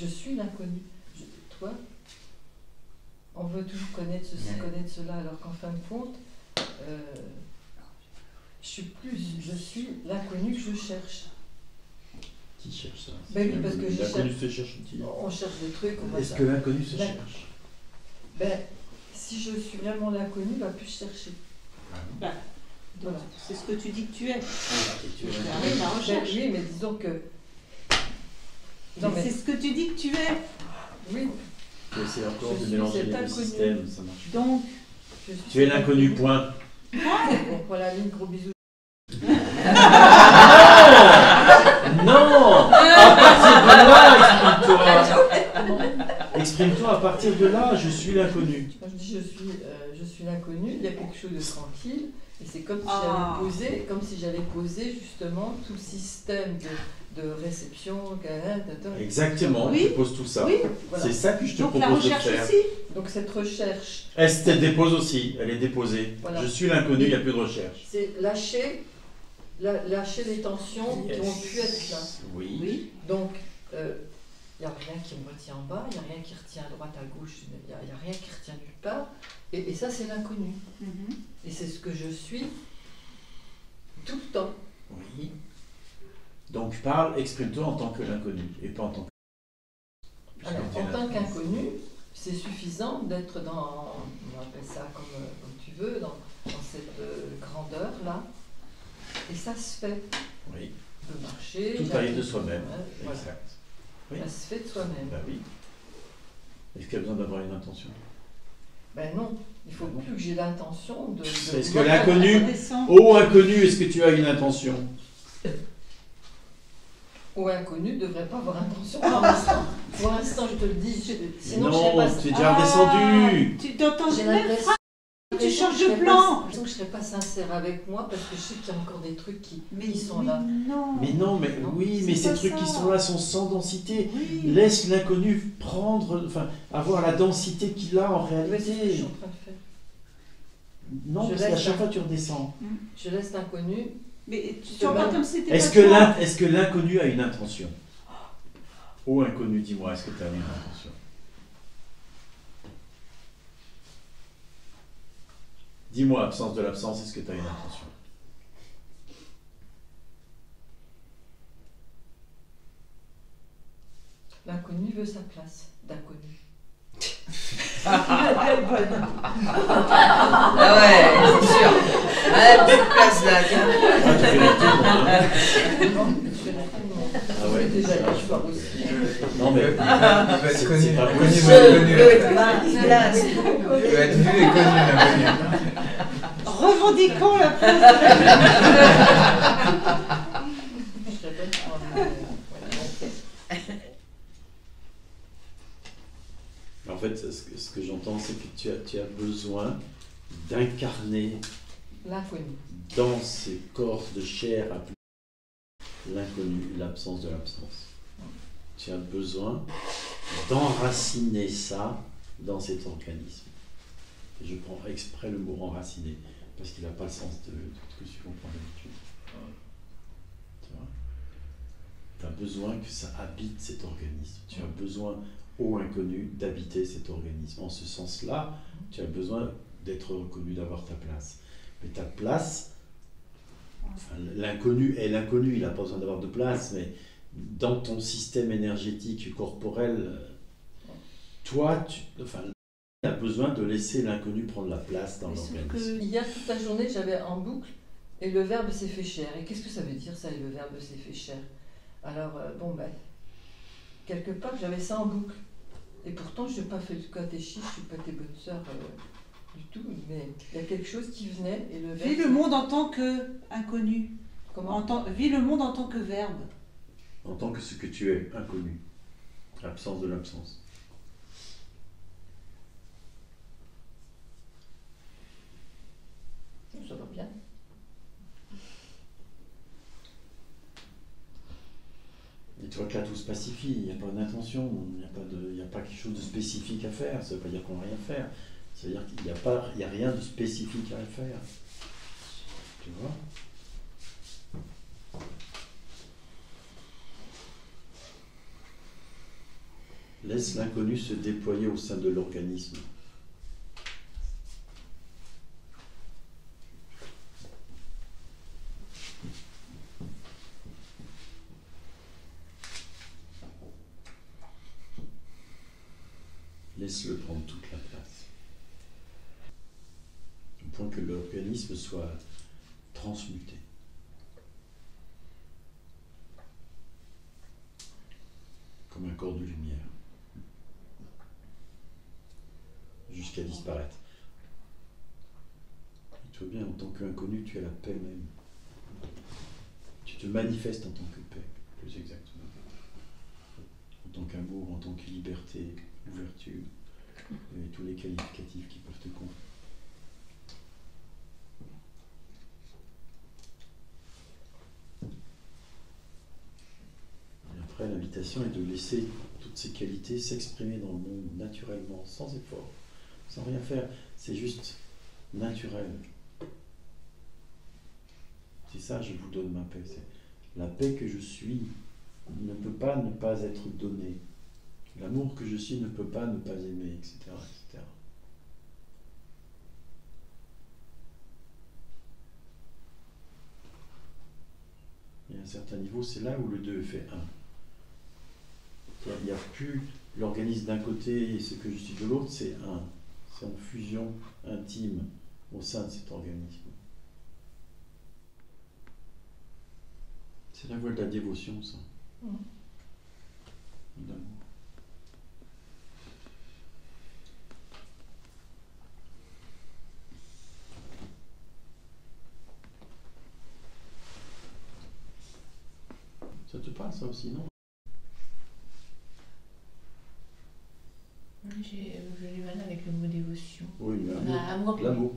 Je suis l'inconnu. Toi, on veut toujours connaître ceci, connaître cela, alors qu'en fin de compte, je suis l'inconnu que je cherche. Qui cherche ça? Ben oui, parce que l'inconnu se cherche aussi. On cherche des trucs. Est-ce que l'inconnu se cherche? Ben, si je suis vraiment l'inconnu, il va plus chercher. Ben, voilà. C'est ce que tu dis que tu es. Tu arrêtes la recherche. Oui, mais disons que... Non, mais c'est ce que tu dis que tu es. Oui. C'est encore de mélanger les systèmes, ça marche. Donc, tu es l'inconnu, point. Bon, voilà, une gros bisou. Non, à partir de là, exprime-toi. Exprime-toi à partir de là, je suis l'inconnu. Quand je dis je suis l'inconnu, il y a quelque chose de tranquille, et c'est comme si j'avais posé justement tout le système de réception. Exactement, oui. tu poses tout ça. Oui, voilà. C'est ça que je te propose de faire. Aussi. Donc cette recherche. Elle se dépose aussi, elle est déposée. Voilà. Je suis l'inconnu, il n'y a plus de recherche. C'est lâcher les tensions qui ont pu être là. Oui. Donc, il n'y a rien qui me retient en bas, il n'y a rien qui retient à droite, à gauche, il n'y a rien qui retient nulle part. Et ça, c'est l'inconnu. Et c'est ce que je suis tout le temps. Oui. Donc, exprime-toi en tant que l'inconnu, et pas en tant que... Alors, en tant qu'inconnu, c'est suffisant d'être dans, on appelle ça comme tu veux, dans cette grandeur-là. Et ça se fait. Oui. De marcher. Tout arrive de soi-même. Voilà. Exact. Oui. Ça se fait de soi-même. Ben oui. Est-ce qu'il y a besoin d'avoir une intention? Ben non. Il ne faut plus que j'ai l'intention de... Est-ce que l'inconnu... Oh inconnu, est-ce que tu as une intention? Ou inconnu ne devrait pas avoir intention pour l'instant. Pour l'instant, je te le dis. Sinon, non, tu es déjà redescendu. Tu t'entends j'ai l'impression. Tu changes de plan. Je ne serais pas sincère avec moi parce que je sais qu'il y a encore des trucs qui sont là. Non. Mais non, mais oui, mais ces trucs qui sont là sont sans densité. Oui. Laisse l'inconnu avoir la densité qu'il a en réalité. C'est ce que je suis en train de faire. Non, parce qu'à chaque fois tu redescends. Je laisse l'inconnu. Mais tu en parles comme si c'était Est-ce que l'inconnu a une intention? Oh inconnu, dis-moi, est-ce que tu as une intention? Dis-moi, absence de l'absence, est-ce que tu as une intention? L'inconnu veut sa place d'inconnu. Ah ouais, c'est sûr. Ouais, petite place là, tiens. Ah ouais, déjà la histoire aussi. Non mais il va être connu. Il Il va être vu et connu. Revendiquons la place. En fait, ce que j'entends, c'est que tu as besoin d'incarner l'inconnu dans ces corps de chair appelés l'inconnu, l'absence de l'absence. Tu as besoin d'enraciner ça dans cet organisme. Et je prends exprès le mot enraciner, parce qu'il n'a pas le sens de ce que tu comprends d'habitude. Tu vois ? Tu as besoin que ça habite cet organisme. Tu as besoin, ô inconnu, d'habiter cet organisme. En ce sens-là, tu as besoin d'être reconnu, d'avoir ta place. Mais ta place, l'inconnu est l'inconnu, il n'a pas besoin d'avoir de place, mais dans ton système énergétique corporel, toi, tu as besoin de laisser l'inconnu prendre la place dans l'organisme. Hier, toute la journée, j'avais en boucle, et le verbe s'est fait cher. Et qu'est-ce que ça veut dire, ça, et le verbe s'est fait cher? Alors, quelque part, j'avais ça en boucle. Et pourtant, je n'ai pas fait le catéchisme, je ne suis pas tes bonnes sœurs du tout, mais il y a quelque chose qui venait, et le verbe... Vis le monde en tant qu'inconnu. Comment? Vis le monde en tant que verbe. En tant que ce que tu es, inconnu. L'absence de l'absence. Ça va bien. Et tu vois que là tout se pacifie, il n'y a pas d'intention, il n'y a pas quelque chose de spécifique à faire, ça ne veut pas dire qu'on n'a rien à faire, ça veut dire qu'il n'y a rien de spécifique à faire. Tu vois ? Laisse l'inconnu se déployer au sein de l'organisme. Laisse-le prendre toute la place. Au point que l'organisme soit transmuté. Comme un corps de lumière. Jusqu'à disparaître. Et toi bien, en tant qu'inconnu, tu as la paix même. Tu te manifestes en tant que paix, plus exactement. En tant qu'amour, en tant que liberté, ouverture, et tous les qualificatifs qui peuvent te convenir. Et après, l'invitation est de laisser toutes ces qualités s'exprimer dans le monde naturellement, sans effort, sans rien faire. C'est juste naturel. C'est ça, je vous donne ma paix. C'est la paix que je suis ne peut pas ne pas être donnée. L'amour que je suis ne peut pas ne pas aimer, etc., etc. Et à un certain niveau, c'est là où le deux fait un. Il n'y a plus l'organisme d'un côté et ce que je suis de l'autre, c'est un. C'est en fusion intime au sein de cet organisme. C'est la voie de la dévotion, ça. D'amour. Ça te parle, ça aussi, non? J'ai du mal avec le mot dévotion. Oui, mais Amour. l'amour.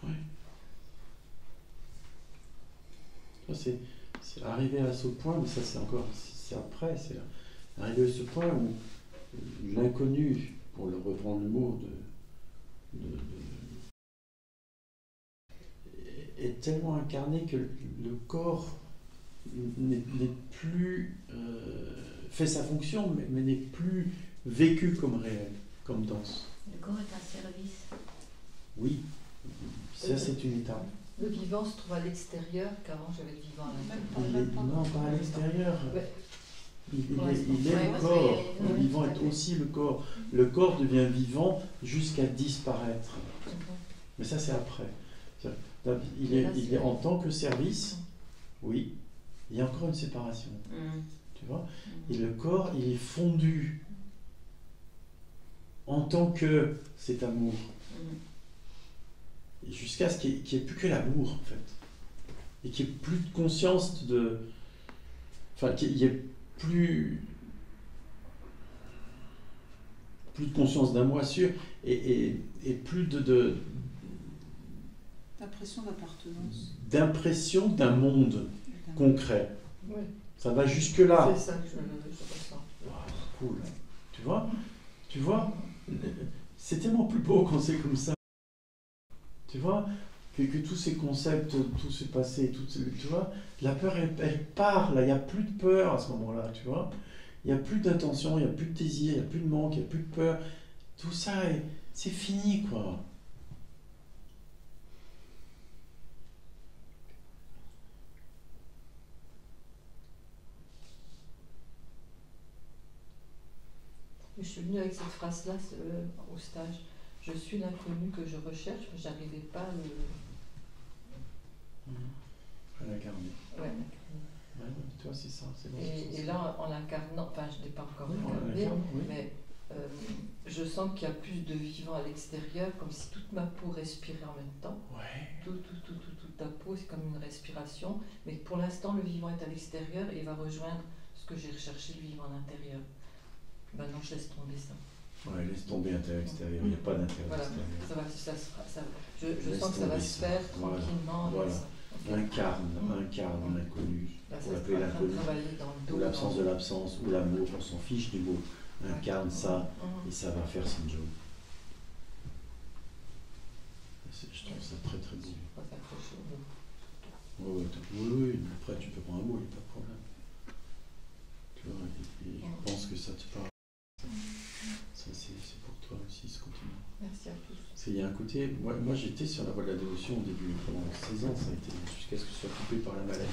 Ouais. Ouais. C'est arrivé à ce point, mais ça c'est encore, c'est après, c'est arrivé à ce point où l'inconnu, pour le reprendre le mot, est tellement incarné que le corps n'est plus fait sa fonction, mais n'est plus vécu comme réel, comme dense. Le corps est un service. Oui, ça c'est une étape. Le vivant se trouve à l'extérieur, qu'avant j'avais le vivant à l'intérieur. Non, pas à l'extérieur. Ouais. Il est le corps. Le vivant est aussi le corps. Le corps devient vivant jusqu'à disparaître. Mais ça, c'est après. Il est en tant que service, oui, il y a encore une séparation. Tu vois? Et le corps, il est fondu en tant que cet amour. Et jusqu'à ce qu'il n'y ait plus que l'amour, en fait. Et qu'il n'y ait plus de conscience de... Enfin, qu'il n'y ait plus de conscience d'un moi sûr et plus L'impression d'appartenance. d'impression d'un monde concret. Oui. Ça va jusque-là. C'est ça que je ressens. Wow, cool. Tu vois, c'est tellement plus beau quand c'est comme ça. Tu vois, que tous ces concepts, tout ce passé, tu vois, la peur, elle part, là, il n'y a plus de peur à ce moment-là, tu vois. Il n'y a plus d'intention, il n'y a plus de désir, il n'y a plus de manque, il n'y a plus de peur. Tout ça, c'est fini, quoi. Je suis venue avec cette phrase-là au stage. Je suis l'inconnu que je recherche, mais je n'arrivais pas à le... À l'incarner. Ouais. Tu vois, c'est ça. C'est bon, Et là, en l'incarnant, enfin, je n'ai pas encore incarné, mais je sens qu'il y a plus de vivant à l'extérieur, comme si toute ma peau respirait en même temps. Ouais. Toute ta peau, c'est comme une respiration. Mais pour l'instant, le vivant est à l'extérieur et il va rejoindre ce que j'ai recherché, le vivant à l'intérieur. Maintenant, je laisse tomber ça. Ouais, laisse tomber intérieur-extérieur, il n'y a pas d'intérieur Voilà, extérieur. je sens que ça va se faire tranquillement. Voilà. Incarne l'inconnu, on l'appelle l'inconnu, ou l'absence de l'absence, ou l'amour, on s'en fiche du mot. Incarne ça, et ça va faire son job. Je trouve ça très très beau. Oui, après tu peux prendre un mot, il n'y a pas de problème. Tu vois, et je pense que ça te parle. qu'il y a un côté. Moi j'étais sur la voie de la dévotion au début, pendant 16 ans, ça a été jusqu'à ce que je sois coupé par la maladie.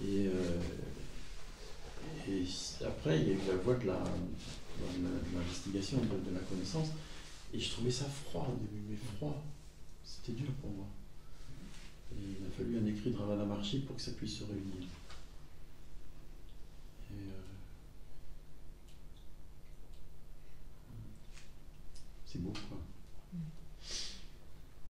Et après, il y a eu la voie de l'investigation, de la connaissance. Et je trouvais ça froid au début, mais froid. C'était dur pour moi. Et il a fallu un écrit de Ravana Maharshi pour que ça puisse se réunir. Et c'est beau, quoi.